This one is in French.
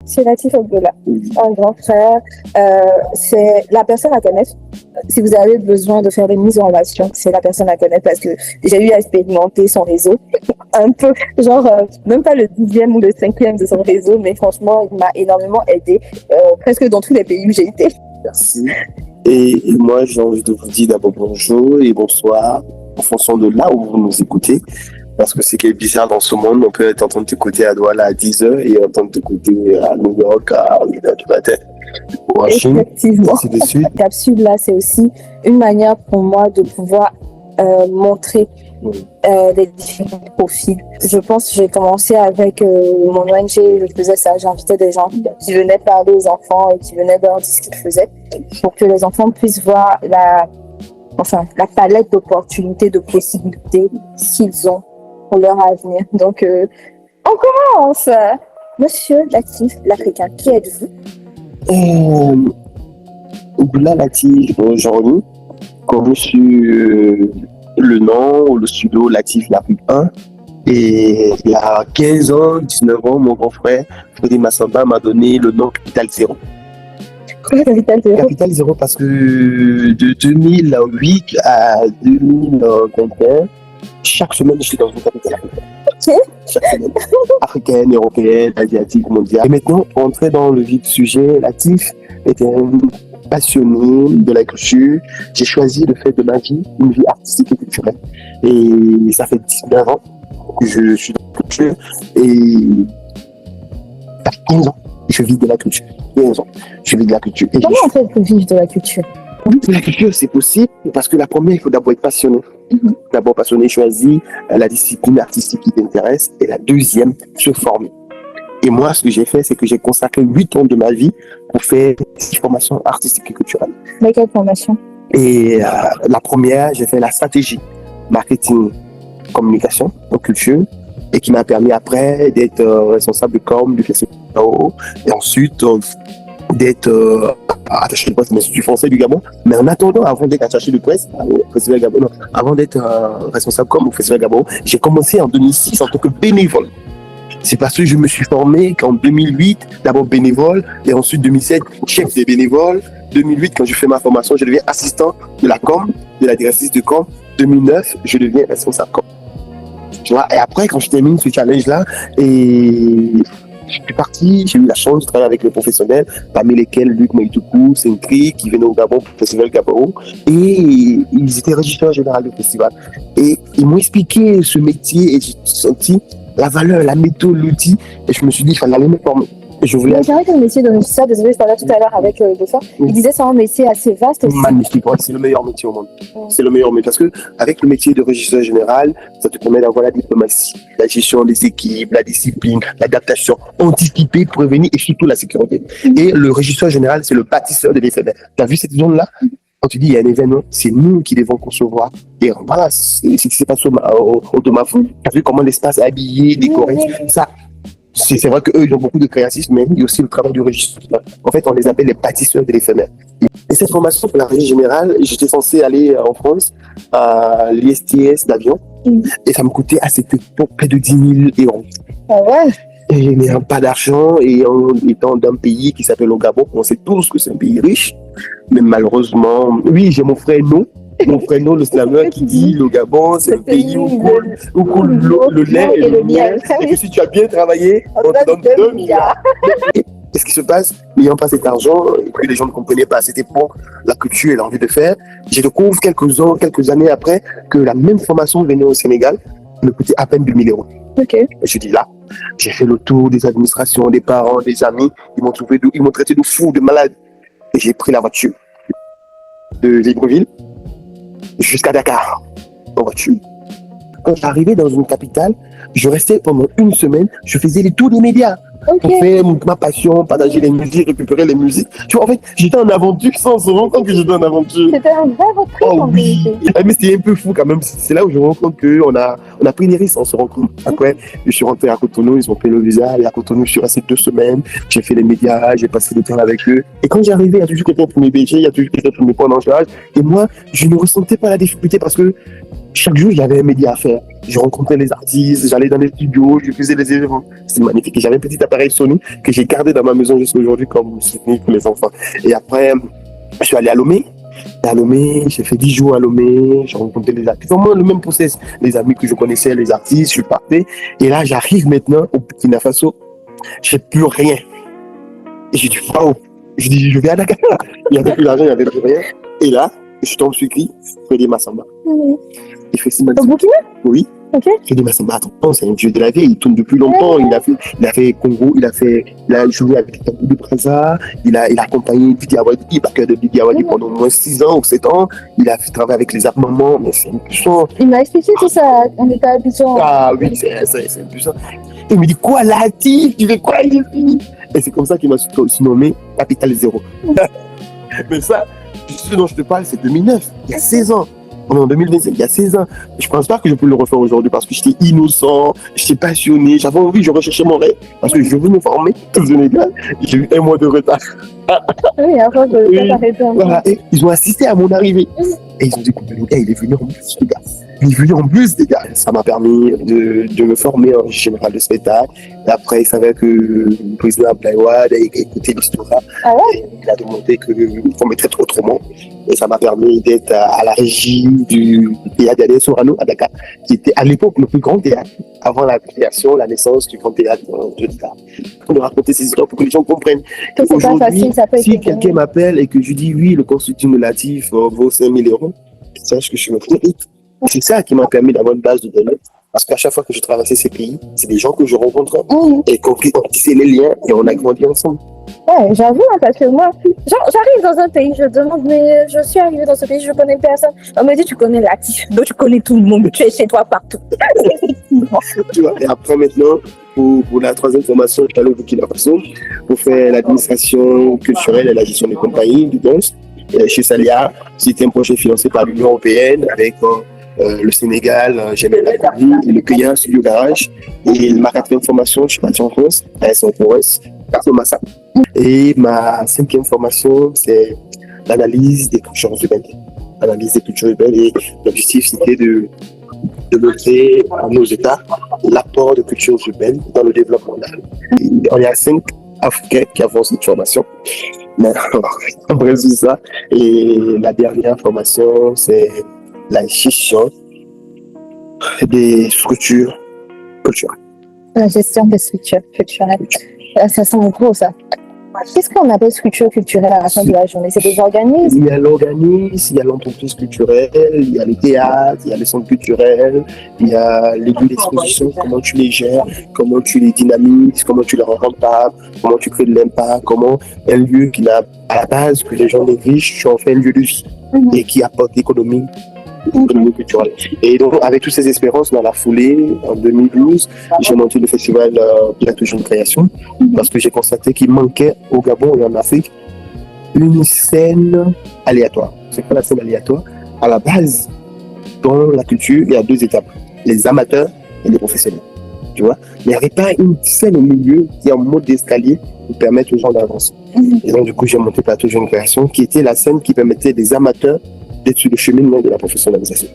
C'est Latif Abdullah, un grand frère. C'est la personne à connaître. Si vous avez besoin de faire des mises en relation, c'est la personne à connaître parce que j'ai eu à expérimenter son réseau. Un peu, genre, même pas le 10e ou le 5e de son réseau, mais franchement, il m'a énormément aidé, presque dans tous les pays où j'ai été. Merci. Et moi, j'ai envie de vous dire d'abord bonjour et bonsoir en fonction de là où vous nous écoutez. Parce que c'est qui est bizarre dans ce monde, on peut être en train de t'écouter à Douala à 10h et en train de t'écouter à New York à 1h du matin. Ou en Chine, Effectivement. ainsi de suite. Cette capsule-là, c'est aussi une manière pour moi de pouvoir montrer des différents profils. Je pense que j'ai commencé avec mon ONG, je faisais ça, j'invitais des gens qui venaient parler aux enfants et qui venaient leur dire ce qu'ils faisaient pour que les enfants puissent voir la palette d'opportunités, de possibilités qu'ils ont pour leur avenir. Donc, on commence. Monsieur Latif, l'Africain, qui êtes-vous? Abdullah Latif Jean-Remy, comme sur le nom ou le pseudo Latif l'Africain. Et il y a 15 ans, 19 ans, mon grand frère, Frédéric Massamba, m'a donné le nom Capital Zéro. Pourquoi Capital Zéro? Capital Zéro parce que de 2008 à 2021, chaque semaine, je suis dans une capitale africaine. Ok. Chaque semaine. Africaine, européenne, asiatique, mondiale. Et maintenant, pour entrer dans le vif du sujet, Latif était un passionné de la culture. J'ai choisi de faire de ma vie une vie artistique et culturelle. Et ça fait 19 ans que je suis dans la culture. Et ça fait 15 ans que je vis de la culture. 15 ans, je vis de la culture. Et comment on fait pour vivre de la culture? de la culture, c'est possible parce que la première, il faut d'abord être passionné. D'abord passionné, choisir la discipline artistique qui t'intéresse. Et la deuxième, se former. Et moi, ce que j'ai fait, c'est que j'ai consacré 8 ans de ma vie pour faire des formations artistiques et culturelles. Mais quelle formation? Et la première, j'ai fait la stratégie marketing, communication, en culture, et qui m'a permis après d'être responsable de com du festival et ensuite d'être attaché de presse de l'Institut français du Gabon. Mais en attendant, avant d'être attaché de presse au Festival Gabon, non, avant d'être responsable com au Festival Gabon, j'ai commencé en 2006 en tant que bénévole. C'est parce que je me suis formé qu'en 2008, d'abord bénévole, et ensuite 2007, chef des bénévoles. 2008, quand je fais ma formation, je deviens assistant de la com, de la directrice de com. 2009, je deviens responsable com. Tu vois, et après, quand je termine ce challenge-là, et je suis parti, j'ai eu la chance de travailler avec les professionnels, parmi lesquels Luc Maïtoukou, Senkri, qui venaient au Gabon pour le Festival Gabon, et ils étaient régisseurs généraux du festival. Et ils m'ont expliqué ce métier, et j'ai senti la valeur, la méthode, l'outil, et je me suis dit qu'il fallait aller me former. Et je voulais... C'est vrai que le métier de régisseur, désolé, je parlais tout à l'heure avec Dauphin, il disait c'est un métier assez vaste aussi. Magnifique, ouais, c'est le meilleur métier au monde. C'est le meilleur métier parce que avec le métier de régisseur général, ça te permet d'avoir la diplomatie, la gestion des équipes, la discipline, l'adaptation, anticiper, prévenir et surtout la sécurité. Et le régisseur général, c'est le bâtisseur de l'éphémère. Tu as vu cette zone-là? Quand tu dis il y a un événement, c'est nous qui devons concevoir. Et voilà, c'est ce qui s'est passé au Domafu. Tu as vu comment l'espace est habillé, décoré, ça. C'est vrai qu'eux, ils ont beaucoup de créatifs, mais il y a aussi le travail du régisseur. En fait, on les appelle les bâtisseurs de l'éphémère. Et cette formation pour la régie générale, j'étais censé aller en France à l'ISTS d'avion. Et ça me coûtait à cette époque près de 10 000 euros. Ah ouais? Et je n'ai pas d'argent, et en étant d'un pays qui s'appelle le Gabon, on sait tous que c'est un pays riche. Mais malheureusement, oui, j'ai mon frère No. Mon frère No, le slammer, qui dit le Gabon, c'est un pays où coule le lait et le miel. Et que si tu as bien travaillé, on te donne 2 milliards. Qu'est-ce qui se passe? N'ayant pas cet argent, et que les gens ne comprenaient pas à cette époque la culture et l'envie de faire, je découvre quelques années après que la même formation venait au Sénégal, me coûtait à peine 2 000 euros. Ok. Et je dis là, j'ai fait le tour des administrations, des parents, des amis, ils m'ont traité de fou, de malade. Et j'ai pris la voiture de Libreville jusqu'à Dakar en voiture. Quand j'arrivais dans une capitale, je restais pendant une semaine, je faisais les tours des médias. Pour faire ma passion, partager les musiques, récupérer les musiques. Tu vois, en fait, j'étais en aventure sans se rendre compte que j'étais en aventure. C'était un vrai repris en vérité. Mais c'était un peu fou quand même. C'est là où je me rends compte qu'on a pris des risques sans se rendre compte. Après, je suis rentré à Cotonou, ils ont payé le visa. Et à Cotonou, je suis resté 2 semaines. J'ai fait les médias, j'ai passé le temps avec eux. Et quand j'arrivais, il y a toujours quelqu'un pour m'héberger, il y a toujours quelqu'un pour me prendre en charge. Et moi, je ne ressentais pas la difficulté parce que chaque jour, j'avais un média à faire. Je rencontrais les artistes, j'allais dans les studios, je faisais des événements. C'était magnifique. Et j'avais un petit appareil Sony que j'ai gardé dans ma maison jusqu'à aujourd'hui comme souvenir pour les enfants. Et après, je suis allé à Lomé. Et à Lomé, j'ai fait 10 jours à Lomé, j'ai rencontré les artistes. Vraiment le même process. Les amis que je connaissais, les artistes, je suis parti. Et là, j'arrive maintenant au Burkina Faso. J'ai plus rien. Et j'ai dit, waouh! Je dis, je vais à Dakar. Il n'y avait plus d'argent, il n'y avait plus rien. Et là, je tombe sur qui? Freddy Massamba. Il fait Au Burkina? Oui. Ok. Freddy Massamba, attends, c'est un dieu de la vie. Il tourne depuis longtemps. Il a fait Congo, il a joué avec Tambour de Brazza. Il a accompagné Didi Awadi, backer de Didi Awadi pendant au moins 6 ans ou 7 ans. Il a travaillé avec les armements. Mais c'est impuissant. Il m'a expliqué tout ça. On était à Abidjan. Ah oui, c'est impuissant. Il me dit, quoi, Latif? Tu fais quoi? Il est fini. Et c'est comme ça qu'il m'a surnommé Capital Zéro. Mais ça, ce dont je te parle, c'est 2009, il y a 16 ans. On est en 2025, il y a 16 ans. Je ne pense pas que je peux le refaire aujourd'hui parce que j'étais innocent, j'étais passionné, j'avais envie, je recherchais mon rêve parce que je veux me former au Sénégal. J'ai eu 1 mois de retard. Oui, après, je vais t'arrêter. Voilà, et ils ont assisté à mon arrivée. Et ils ont dit que le gars, il est venu en plus, les gars. Il est venu en plus, les gars. Ça m'a permis de me former en général de spectacle. Et après, il savait que le président Ablaïwad a écouté l'histoire. Ah ouais? Et il a demandé qu'on mettrait autrement. Et ça m'a permis d'être à la régie du théâtre d'Adèle Sorano à Dakar, qui était à l'époque le plus grand théâtre, avant la création, la naissance du grand théâtre de Dakar. On doit raconter ces histoires pour que les gens comprennent. Que c'est pas facile, ça peut être. Si quelqu'un m'appelle et que je dis oui, le consulting Latif vaut 5 000 €, sache que je suis un mérite. C'est ça qui m'a permis d'avoir une base de données. Parce qu'à chaque fois que je traversais ces pays, c'est des gens que je rencontre et qu'on tissait les liens et on a grandi ensemble. Ouais, j'avoue, hein, parce que moi, j'arrive dans un pays, je demande, mais je suis arrivée dans ce pays, je connais personne. On me dit, tu connais Latif, donc tu connais tout le monde, tu es chez toi partout. Tu vois, et après maintenant, pour la 3e formation, je suis allé au Burkina Faso pour faire l'administration culturelle et la gestion des compagnies du danse. Chez Salia, c'était un projet financé par l'Union européenne avec le Sénégal, Jamel Lakoumi et le Kenya Studio Garage. Et ma 4e formation, je suis parti en France, à Aix-en-Provence, à Massa. Et ma 5e formation, c'est l'analyse des cultures urbaines. Analyse des cultures urbaines et l'objectif, c'était de montrer à nos États l'apport de cultures urbaines dans le développement. On est à 5 Africains qui avons cette formation. Mais après tout ça, et la dernière formation, c'est la gestion des structures culturelles. La gestion des structures culturelles. Ça sent gros, ça. Qu'est-ce qu'on appelle structure culturelle à la fin de la journée? C'est des organismes? Il y a l'organisme, il y a l'entreprise culturelle, il y a le théâtre, il y a les centres culturels, il y a les lieux d'exposition, comment tu les gères, comment tu les dynamises, comment tu les rends rentables, comment tu crées de l'impact, comment un lieu qui n'a à la base que les gens négligent, tu en fais un lieu de vie et qui apporte l'économie culturelle. Et donc, avec toutes ces espérances, dans la foulée, en 2012, j'ai monté le festival Plateau Jeune Création parce que j'ai constaté qu'il manquait au Gabon et en Afrique une scène aléatoire. C'est quoi la scène aléatoire? À la base, dans la culture, il y a 2 étapes, les amateurs et les professionnels. Tu vois? Mais il n'y avait pas une scène au milieu qui est en mode d'escalier pour permettre aux gens d'avancer. Et donc, du coup, j'ai monté Plateau Jeune Création qui était la scène qui permettait des amateurs d'être sur le cheminement de la professionnalisation.